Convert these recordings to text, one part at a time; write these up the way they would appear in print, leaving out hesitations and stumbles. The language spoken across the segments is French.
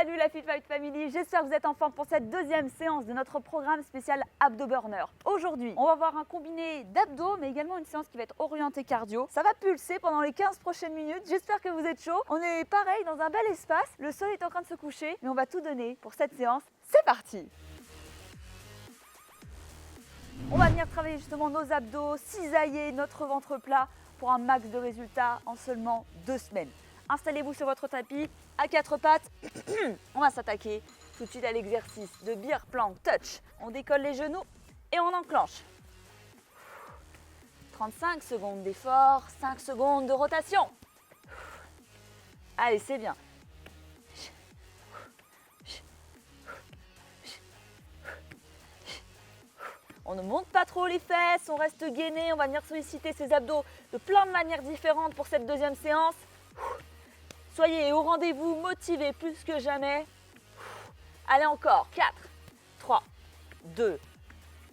Salut la Fit Fight Family, j'espère que vous êtes en forme pour cette deuxième séance de notre programme spécial Abdo Burner. Aujourd'hui, on va voir un combiné d'abdos, mais également une séance qui va être orientée cardio. Ça va pulser pendant les 15 prochaines minutes, j'espère que vous êtes chaud. On est pareil dans un bel espace, le soleil est en train de se coucher, mais on va tout donner pour cette séance. C'est parti! On va venir travailler justement nos abdos, cisailler notre ventre plat pour un max de résultats en seulement 2 semaines. Installez-vous sur votre tapis à 4 pattes. On va s'attaquer tout de suite à l'exercice de Bear Plank Touch. On décolle les genoux et on enclenche. 35 secondes d'effort, 5 secondes de rotation. Allez, c'est bien. On ne monte pas trop les fesses, on reste gainé, on va venir solliciter ses abdos de plein de manières différentes pour cette deuxième séance. Soyez au rendez-vous, motivés plus que jamais. Allez encore, 4, 3, 2,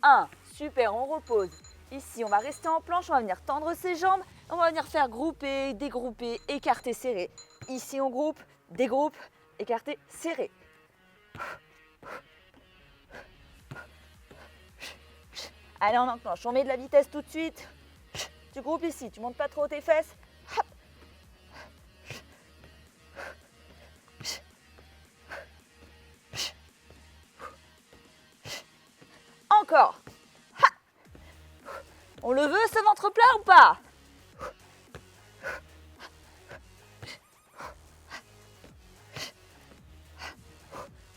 1. Super, on repose. Ici, on va rester en planche, on va venir tendre ses jambes. On va venir faire grouper, dégrouper, écarter, serrer. Ici, on groupe, dégroupe, écarter, serrer. Allez, on enclenche, on met de la vitesse tout de suite. Tu groupes ici, tu montes pas trop tes fesses. Hop. Encore. Ha. On le veut ce ventre plat ou pas?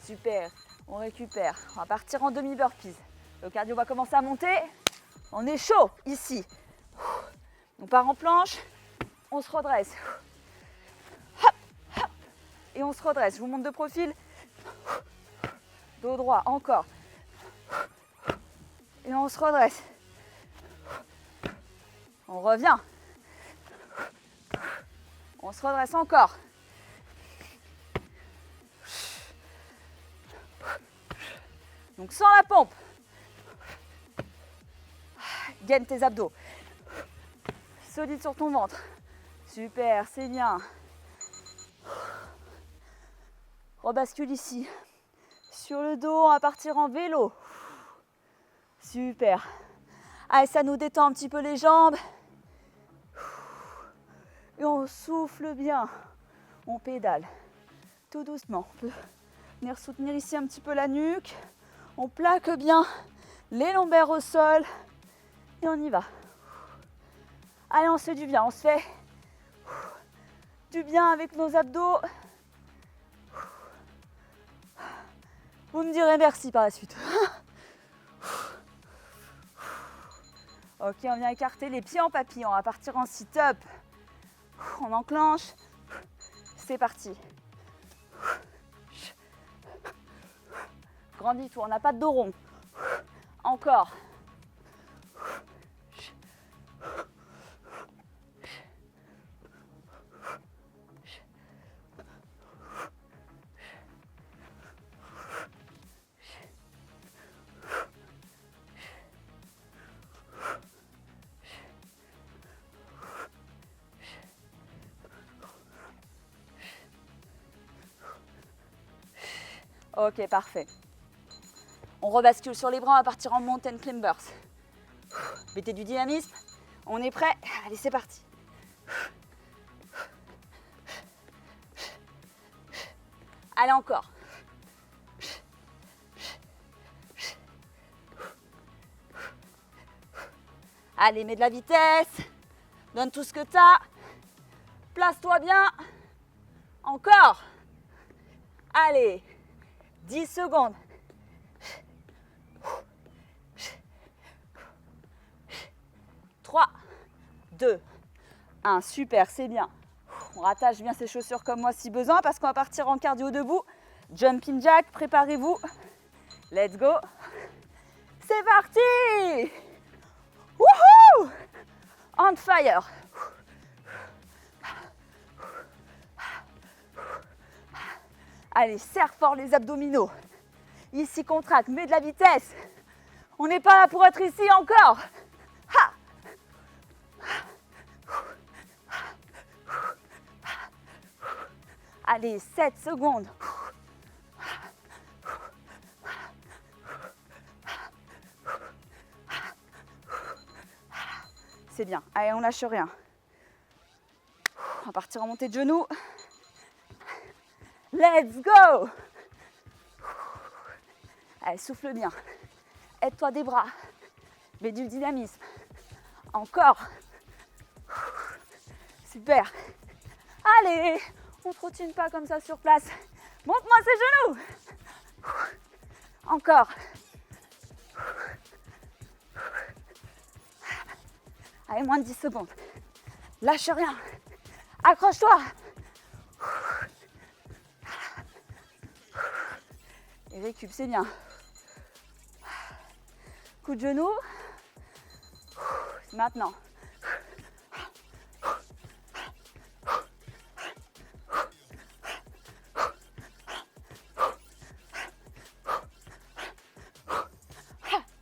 Super, on récupère. On va partir en demi-burpees. Le cardio va commencer à monter. On est chaud ici. On part en planche. On se redresse. Hop, hop. Et on se redresse. Je vous montre de profil. Dos droit, encore. Et on se redresse. On revient. On se redresse encore. Donc sans la pompe. Gaine tes abdos. Solide sur ton ventre. Super, c'est bien. Rebascule ici. Sur le dos, on va partir en vélo. Super. Allez, ça nous détend un petit peu les jambes. Et on souffle bien. On pédale. Tout doucement. On peut venir soutenir ici un petit peu la nuque. On plaque bien les lombaires au sol. Et on y va. Allez, on se fait du bien. On se fait du bien avec nos abdos. Vous me direz merci par la suite. Ok, on vient écarter les pieds en papillon. On va partir en sit-up. On enclenche. C'est parti. Grandis-toi, on n'a pas de dos rond. Encore. Ok, parfait. On rebascule sur les bras, on va partir en mountain climbers. Mettez du dynamisme. On est prêt? Allez, c'est parti. Allez, encore. Allez, mets de la vitesse. Donne tout ce que tu as. Place-toi bien. Encore. Allez. 10 secondes. 3, 2, 1. Super, c'est bien. On rattache bien ses chaussures comme moi si besoin parce qu'on va partir en cardio debout. Jumping jack, préparez-vous. Let's go. C'est parti. Wouhou! On fire. Allez, serre fort les abdominaux. Ici, contracte, mets de la vitesse. On n'est pas là pour être ici encore. Ha! Allez, 7 secondes. C'est bien. Allez, on lâche rien. On va partir en montée de genoux. Let's go! Allez, souffle bien. Aide-toi des bras. Mets du dynamisme. Encore. Super. Allez, on ne trottine pas comme ça sur place. Monte-moi ces genoux. Encore. Allez, moins de 10 secondes. Lâche rien. Accroche-toi. Et récup, c'est bien. Coup de genou. Maintenant.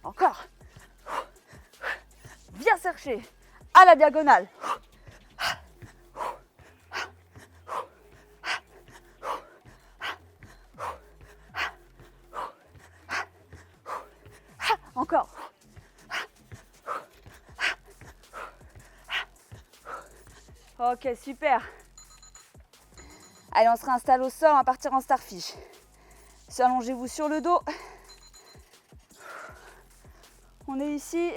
Encore. Bien chercher. À la diagonale. Encore. Ok, super. Allez, on se réinstalle au sol, on va partir en starfish. Allongez-vous sur le dos. On est ici.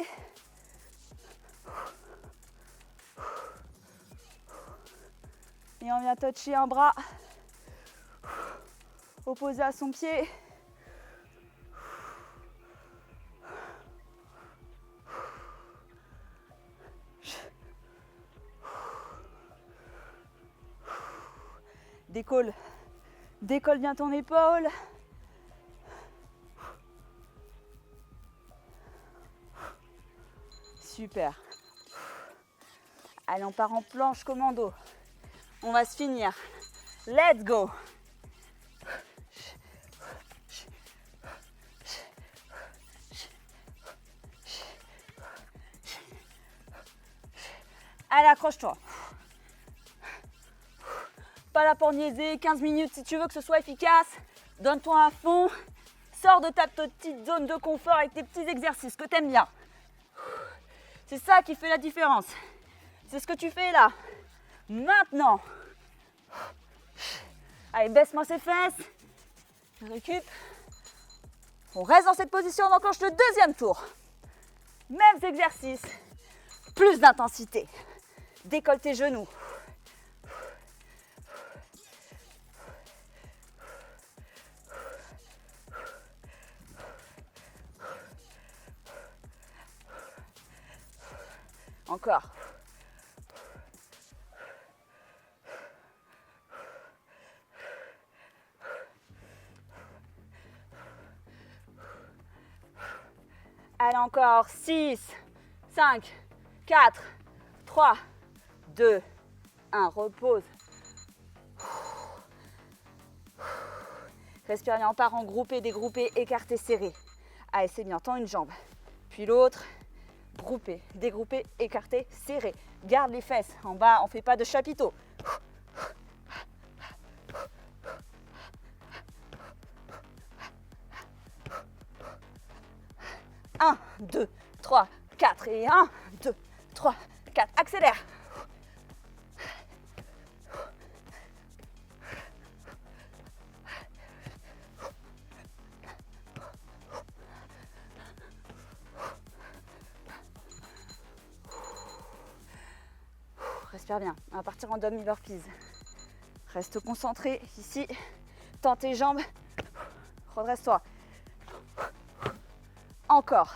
Et on vient toucher un bras opposé à son pied. Décolle. Décolle bien ton épaule. Super. Allez, on part en planche commando. On va se finir. Let's go. Allez, accroche-toi. Pas là pour niaiser, 15 minutes si tu veux que ce soit efficace. Donne-toi à fond. Sors de ta petite zone de confort avec tes petits exercices que tu aimes bien. C'est ça qui fait la différence. C'est ce que tu fais là. Maintenant. Allez, baisse-moi ses fesses. Récup. On reste dans cette position, on enclenche le deuxième tour. Mêmes exercices. Plus d'intensité. Décolle tes genoux. Encore. Allez, encore. 6, 5, 4, 3, 2, 1. Repose. Respire bien, on part en groupé, dégroupé, écarté, serré. Allez, c'est bien, tends une jambe. Puis l'autre. Groupé, dégroupé, écarté, serré. Garde les fesses. En bas, on ne fait pas de chapiteau. 1, 2, 3, 4 et 1, 2, 3, 4. Accélère. Respire bien. On va partir en dumbbell burpees. Reste concentré ici. Tends tes jambes. Redresse-toi. Encore.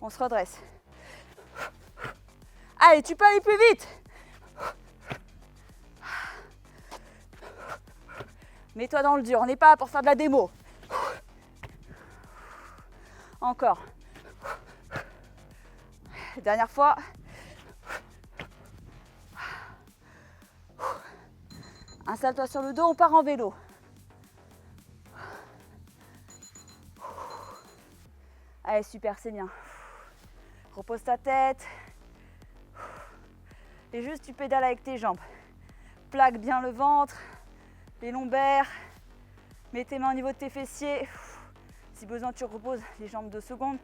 On se redresse. Allez, tu peux aller plus vite. Mets-toi dans le dur. On n'est pas là pour faire de la démo. Encore. Dernière fois. Installe-toi sur le dos, on part en vélo. Allez, super, c'est bien. Repose ta tête. Et juste, tu pédales avec tes jambes. Plaque bien le ventre, les lombaires. Mets tes mains au niveau de tes fessiers. Si besoin, tu reposes les jambes 2 secondes,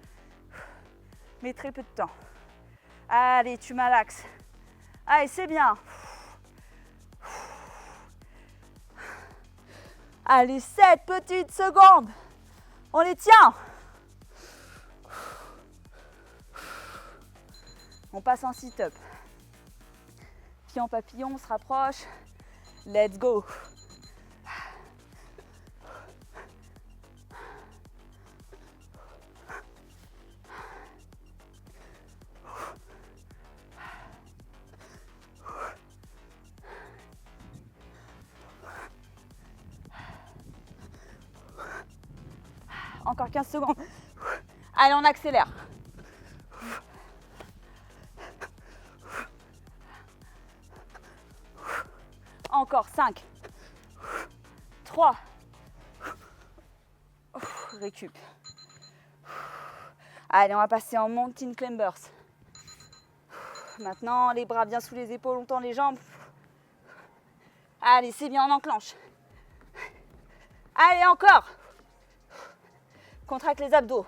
mais très peu de temps. Allez, tu malaxes. Allez, c'est bien. Allez, 7 petites secondes. On les tient. On passe en sit-up. Pied en papillon, on se rapproche. Let's go. Encore 15 secondes. Allez, on accélère. Encore 5, 3, récup. Allez, on va passer en mountain climbers. Maintenant, les bras bien sous les épaules, on tend les jambes. Allez, c'est bien, on enclenche. Allez, encore. Contracte les abdos.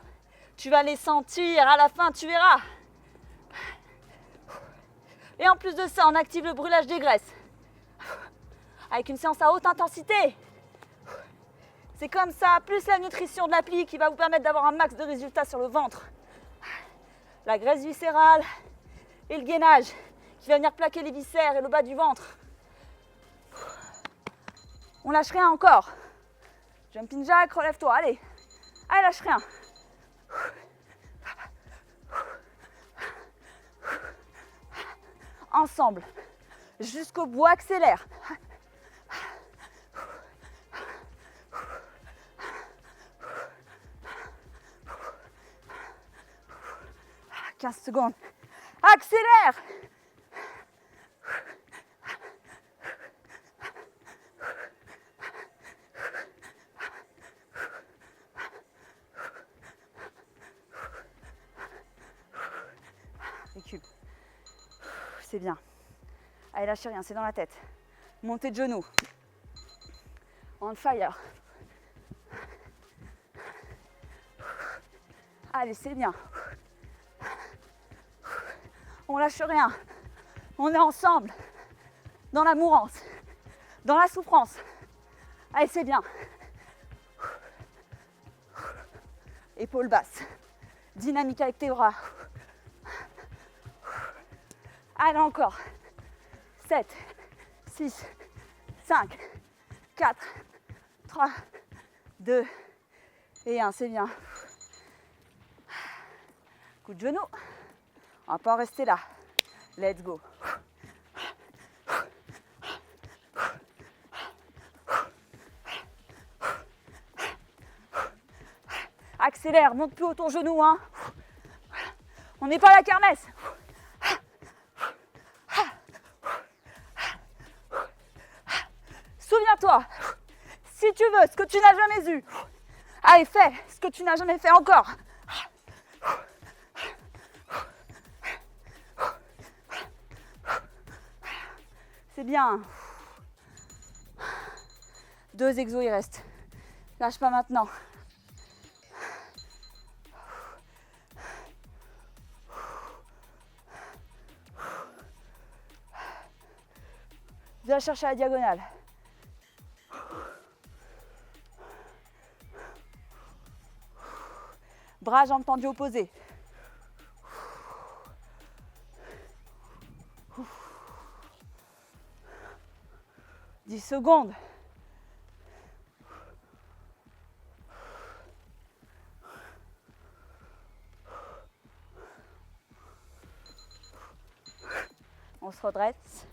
Tu vas les sentir, à la fin, tu verras. Et en plus de ça, on active le brûlage des graisses. Avec une séance à haute intensité. C'est comme ça, plus la nutrition de l'appli qui va vous permettre d'avoir un max de résultats sur le ventre. La graisse viscérale et le gainage qui va venir plaquer les viscères et le bas du ventre. On lâche rien encore. Jumping jack, relève-toi, allez. Allez, lâche rien. Ensemble, jusqu'au bout, accélère. 15 secondes. Accélère. Récup. C'est bien. Allez, lâchez rien, c'est dans la tête. Montée de genoux. On fire. Allez, c'est bien. On lâche rien. On est ensemble. Dans la mourance. Dans la souffrance. Allez, c'est bien. Épaules basses. Dynamique avec tes bras. Allez, encore. 7, 6, 5, 4, 3, 2 et 1. C'est bien. Coup de genou. On va pas en rester là. Let's go. Accélère, monte plus haut ton genou. Hein. On n'est pas à la kermesse. Souviens-toi, si tu veux ce que tu n'as jamais eu, allez, fais ce que tu n'as jamais fait encore. C'est bien. 2 exos, il reste. Lâche pas maintenant. Viens chercher la diagonale. Bras, jambes tendues opposées. « 10 secondes. On se redresse.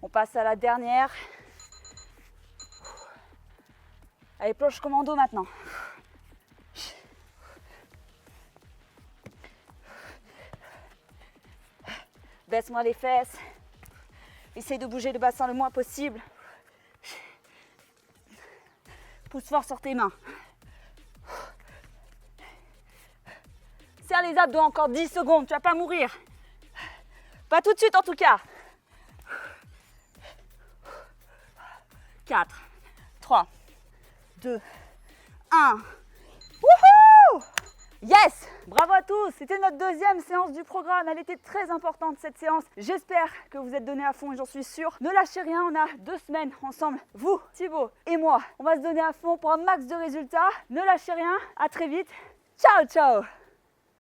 On passe à la dernière. Allez, planche commando maintenant. Baisse-moi les fesses. Essaye de bouger le bassin le moins possible. Pousse fort sur tes mains. Serre les abdos encore 10 secondes, tu vas pas mourir. Pas tout de suite en tout cas. 4, 3, 2, 1. Wouhou! Yes! Bravo à tous! C'était notre deuxième séance du programme. Elle était très importante cette séance. J'espère que vous êtes donnés à fond et j'en suis sûre. Ne lâchez rien, on a 2 semaines ensemble. Vous, Thibaut et moi, on va se donner à fond pour un max de résultats. Ne lâchez rien, à très vite. Ciao, ciao!